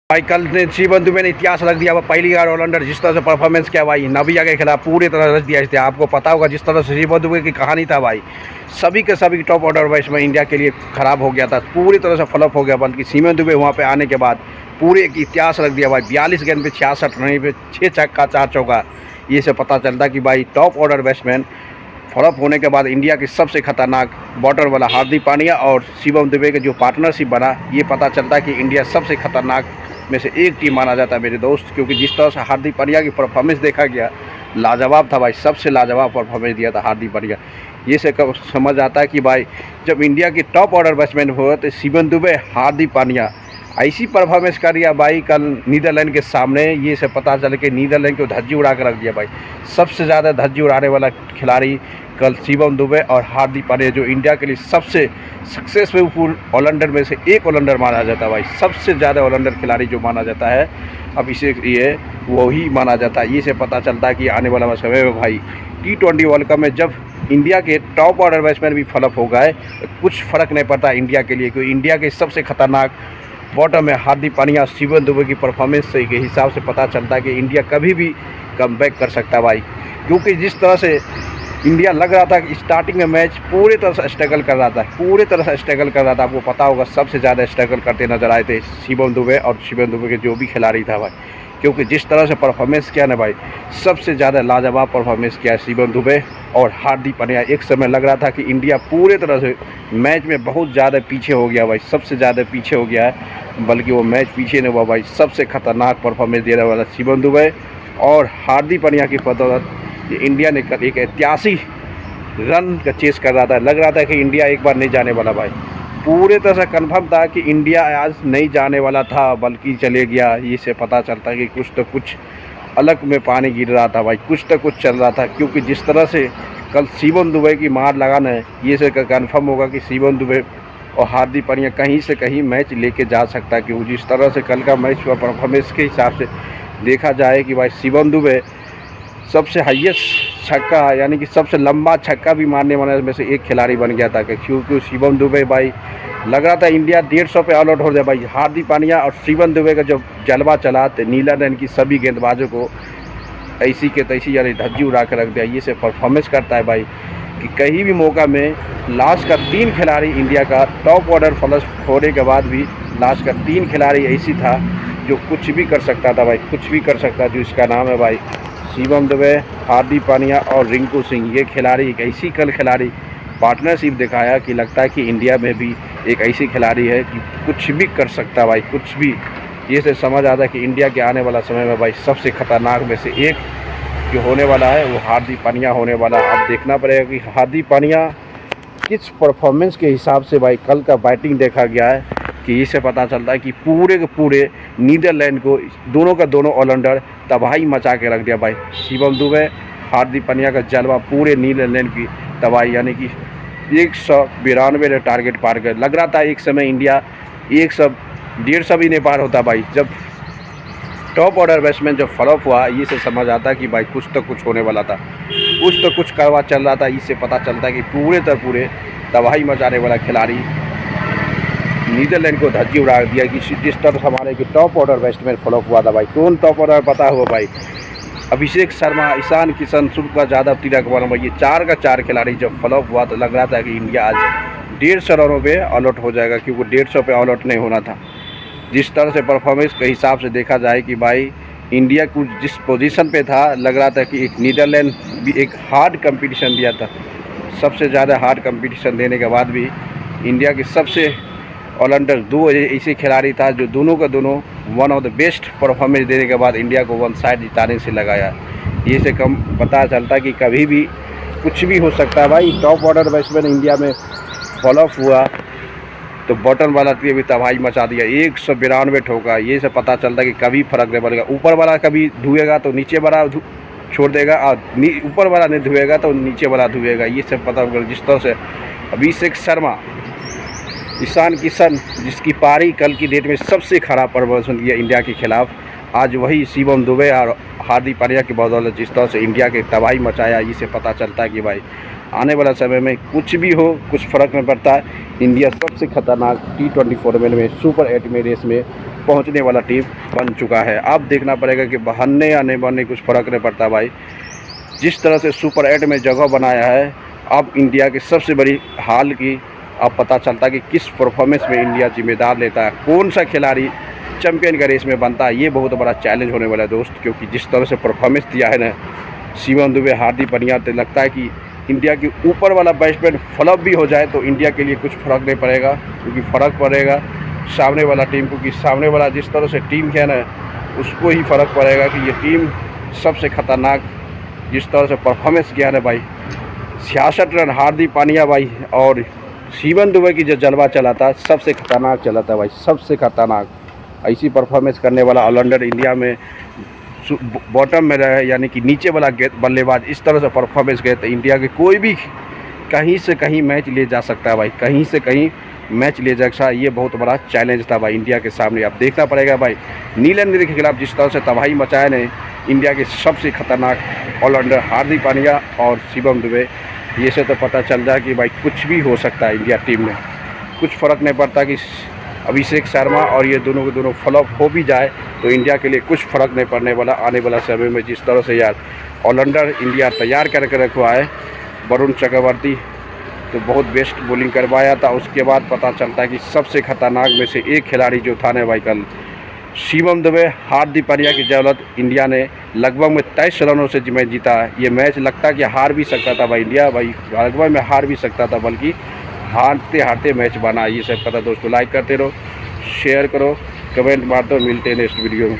भाई कल ने शिवम दुबे ने इतिहास रख दिया। पहली बार ऑलराउंडर जिस तरह से परफॉर्मेंस किया भाई, नाबिया के खिलाफ पूरी तरह रच दिया। इसलिए आपको पता होगा जिस तरह से शिवम दुबे की कहानी था भाई, सभी के सभी टॉप ऑर्डर बैट्समैन इंडिया के लिए ख़राब हो गया था, पूरी तरह से फ्लॉप हो गया। बल्कि शिवम दुबे वहाँ पे आने के बाद पूरे एक इतिहास रख दिया भाई। 42 गेंद पे 66 रन पे 6 छक्का 4 चौका। ये से पता चलता कि भाई टॉप ऑर्डर बैट्समैन फ्लॉप होने के बाद इंडिया की सबसे खतरनाक बॉर्डर वाला हार्दिक पांड्या और शिवम दुबे के जो पार्टनरशिप बना, ये पता चलता कि इंडिया सबसे खतरनाक में से एक टीम माना जाता है मेरे दोस्त। क्योंकि जिस तरह से हार्दिक पांड्या की परफॉर्मेंस देखा गया, लाजवाब था भाई, सबसे लाजवाब परफॉर्मेंस दिया था हार्दिक पांड्या। ये से समझ आता है कि भाई जब इंडिया की टॉप ऑर्डर बैट्समैन हुआ तो शिवम दुबे, हार्दिक पांड्या ऐसी परफॉर्मेंस कर दिया भाई कल नीदरलैंड के सामने। ये से पता चल के नीदरलैंड को धज्जी उड़ा कर रख दिया भाई। सबसे ज़्यादा धज्जी उड़ाने वाला खिलाड़ी कल शिवम दुबे और हार्दिक पांड्या, जो इंडिया के लिए सबसे सक्सेसफुल ऑलराउंडर में से एक ऑलराउंडर माना जाता है भाई। सबसे ज़्यादा ऑलराउंडर खिलाड़ी जो माना जाता है अब इसे ये वही माना जाता है। ये से पता चलता है कि आने वाला समय में भाई T20 वर्ल्ड कप में जब इंडिया के टॉप ऑर्डर बैट्समैन भी फ्लॉप हो गए तो कुछ फ़र्क नहीं पड़ता इंडिया के लिए, क्योंकि इंडिया के सबसे खतरनाक बॉटम में हार्दिक पांड्या, शिवम दुबे की परफॉर्मेंस के हिसाब से पता चलता है कि इंडिया कभी भी कमबैक कर सकता है भाई। क्योंकि जिस तरह से इंडिया लग रहा था कि स्टार्टिंग में मैच पूरी तरह से स्ट्रगल कर रहा था, पूरी तरह से स्ट्रगल कर रहा था। आपको पता होगा सबसे ज़्यादा स्ट्रगल करते नजर आए थे शिवम दुबे और शिवम दुबे के जो भी खिलाड़ी था भाई। क्योंकि जिस तरह से परफॉर्मेंस किया ना भाई, सबसे ज़्यादा लाजवाब परफॉर्मेंस किया शिवम दुबे और हार्दिक पांड्या। एक समय लग रहा था कि इंडिया पूरे तरह से मैच में बहुत ज़्यादा पीछे हो गया भाई, सबसे ज़्यादा पीछे हो गया है। बल्कि वो मैच पीछे नहीं हुआ भाई। सबसे खतरनाक परफॉर्मेंस देने वाला शिवम दुबे और हार्दिक पांड्या की बदौलत ये इंडिया ने कल एक ऐतिहासिक रन का चेस कर रहा था। लग रहा था कि इंडिया एक बार नहीं जाने वाला भाई, पूरे तरह से कन्फर्म था कि इंडिया आज नहीं जाने वाला था बल्कि चले गया। ये से पता चलता कि कुछ तो कुछ अलग में पानी गिर रहा था भाई, कुछ तो कुछ चल रहा था। क्योंकि जिस तरह से कल शिवम दुबे की मार लगाना है, ये से कन्फर्म होगा कि शिवम दुबे और हार्दिक पांड्या कहीं से कहीं मैच लेके जा सकता है। क्योंकि जिस तरह से कल का मैच हुआ परफॉर्मेंस के हिसाब से देखा जाए कि भाई शिवम दुबे सबसे हाईएस्ट छक्का यानी कि सबसे लंबा छक्का भी मारने वाले में से एक खिलाड़ी बन गया था। क्योंकि शिवम दुबे भाई लग रहा था इंडिया 150 पे ऑल आउट हो जाए भाई। हार्दिक पांड्या और शिवम दुबे का जब जलवा चला तो नीदरलैंड की सभी गेंदबाजों को ऐसी के तैसी यानी धज्जी उड़ा कर रख दिया। ये से परफॉर्मेंस करता है भाई कि कहीं भी मौका में लास्ट का 3 खिलाड़ी इंडिया का टॉप ऑर्डर फ्लॉप होने के बाद भी लास्ट का 3 खिलाड़ी ऐसी था जो कुछ भी कर सकता था भाई, कुछ भी कर सकता। जो इसका नाम है भाई शिवम दुबे, हार्दिक पांड्या और रिंकू सिंह। ये खिलाड़ी एक ऐसी कल खिलाड़ी पार्टनरशिप दिखाया कि लगता है कि इंडिया में भी एक ऐसी खिलाड़ी है कि कुछ भी कर सकता भाई, कुछ भी। ये से समझ आता है कि इंडिया के आने वाला समय में भाई सबसे खतरनाक में से एक जो होने वाला है वो हार्दिक पांड्या होने वाला। अब देखना पड़ेगा कि हार्दिक पांड्या किस परफॉर्मेंस के हिसाब से भाई कल का बैटिंग देखा गया है कि इससे पता चलता है कि पूरे के पूरे नीदरलैंड को दोनों का दोनों ऑलराउंडर तबाही मचा के रख दिया भाई। शिवम दुबे, हार्दिक पांड्या का जलवा पूरे नीदरलैंड की तबाही, यानी कि 192 टारगेट पार कर। लग रहा था एक समय इंडिया 100-150 भी नहीं पार होता भाई। जब टॉप ऑर्डर बैट्समैन जब फ्लॉप हुआ, ये से समझ आता कि भाई कुछ तो कुछ होने वाला था, कुछ तो कुछ करवा चल रहा था। इससे पता चलता कि पूरे तबाही मचाने वाला खिलाड़ी नीदरलैंड को धज्जी उड़ा दिया कि जिस तरह हमारे की टॉप ऑर्डर बैट्समैन फ्लॉप हुआ था भाई। कौन टॉप ऑर्डर पता हुआ भाई? अभिषेक शर्मा, ईशान किशन, सूर्यकुमार यादव, तिलक वर्मा, ये 4 का 4 खिलाड़ी जब फ्लॉप हुआ तो लग रहा था कि इंडिया आज 150 रनों पे ऑल आउट हो जाएगा। क्योंकि 150 पे ऑल आउट नहीं होना था। जिस तरह से परफॉर्मेंस के हिसाब से देखा जाए कि भाई इंडिया कुछ जिस पोजीशन पे था, लग रहा था कि एक नीदरलैंड भी एक हार्ड कंपटीशन दिया था। सबसे ज़्यादा हार्ड कंपटीशन देने के बाद भी इंडिया के सबसे ऑलराउंडर 2 ऐसे खिलाड़ी था जो दोनों का दोनों one of the best performance देने के बाद इंडिया को 1 साइड जिताने से लगाया। ये से कम पता चलता कि कभी भी कुछ भी हो सकता है भाई। टॉप ऑर्डर बैट्समैन इंडिया में फ्लॉप हुआ तो बॉटम वाला ने भी तबाही मचा दिया, 192 ठोका। ये से पता चलता कि कभी फर्क नहीं पड़ेगा। ऊपर वाला कभी धुएगा तो नीचे वाला छोड़ देगा, और ऊपर वाला नहीं धुएगा तो नीचे वाला धुएगा। ये सब पता होगा। जिस तरह से अभिषेक शर्मा, ईशान किशन जिसकी पारी कल की डेट में सबसे खराब प्रदर्शन किया इंडिया के खिलाफ, आज वही शिवम दुबे और हार्दिक पांड्या की बदौलत जिस तरह से इंडिया के तबाही मचाया। इससे पता चलता है कि भाई आने वाला समय में कुछ भी हो, कुछ फ़र्क नहीं पड़ता। इंडिया सबसे खतरनाक T20 फॉर्मेट में सुपर 8 में रेस में पहुंचने वाला टीम बन चुका है। अब देखना पड़ेगा कि बहाने या नहीं बहाने कुछ फ़र्क नहीं पड़ता भाई। जिस तरह से सुपर 8 में जगह बनाया है, अब इंडिया की सबसे बड़ी हाल की अब पता चलता है कि किस परफॉर्मेंस में इंडिया जिम्मेदार लेता है, कौन सा खिलाड़ी चैंपियन का रेस में बनता है। ये बहुत बड़ा चैलेंज होने वाला है दोस्त, क्योंकि जिस तरह से परफॉर्मेंस दिया है ना शिवम दुबे, हार्दिक पांड्या, तो लगता है कि इंडिया के ऊपर वाला बैट्समैन फ्लॉप भी हो जाए तो इंडिया के लिए कुछ फ़र्क नहीं पड़ेगा, क्योंकि फ़र्क पड़ेगा सामने वाला टीम को, कि सामने वाला जिस तरह से टीम है ना उसको ही फ़र्क पड़ेगा कि ये टीम सबसे ख़तरनाक जिस तरह से परफॉर्मेंस किया है भाई। 66 रन हार्दिक पांड्या भाई, और शिवम दुबे की जो जलवा चला था सबसे खतरनाक चला था भाई, सबसे खतरनाक। ऐसी परफॉर्मेंस करने वाला ऑलराउंडर इंडिया में बॉटम में रहे, यानी कि नीचे वाला बल्लेबाज इस तरह से परफॉर्मेंस गए तो इंडिया के कोई भी कहीं से कहीं मैच ले जा सकता है भाई, कहीं से कहीं मैच ले जा सकता है। ये बहुत बड़ा चैलेंज था भाई इंडिया के सामने। अब देखना पड़ेगा भाई नीलंदरी के खिलाफ जिस तरह से तबाही मचाया ने इंडिया के सबसे खतरनाक ऑलराउंडर हार्दिक पांड्या और शिवम दुबे, ये से तो पता चल जाए कि भाई कुछ भी हो सकता है इंडिया टीम में। कुछ फ़र्क नहीं पड़ता कि अभिषेक शर्मा और ये दोनों के दोनों फ्लॉप हो भी जाए तो इंडिया के लिए कुछ फ़र्क नहीं पड़ने वाला आने वाला समय में। जिस तरह से यार ऑलराउंडर इंडिया तैयार करके रखवा है वरुण चक्रवर्ती, तो बहुत बेस्ट बॉलिंग करवाया था। उसके बाद पता चलता है कि सबसे खतरनाक में से एक खिलाड़ी जो था ना भाई कल शिवम दुबे, हार्दिक पांड्या की जरूरत इंडिया ने लगभग में 23 रनों से मैच जीता। ये मैच लगता कि हार भी सकता था भाई इंडिया, भाई लगभग में हार भी सकता था, बल्कि हारते हारते मैच बना। ये सब पता दोस्तों, लाइक करते रहो, शेयर करो, कमेंट मारते हो। मिलते हैं नेक्स्ट वीडियो में।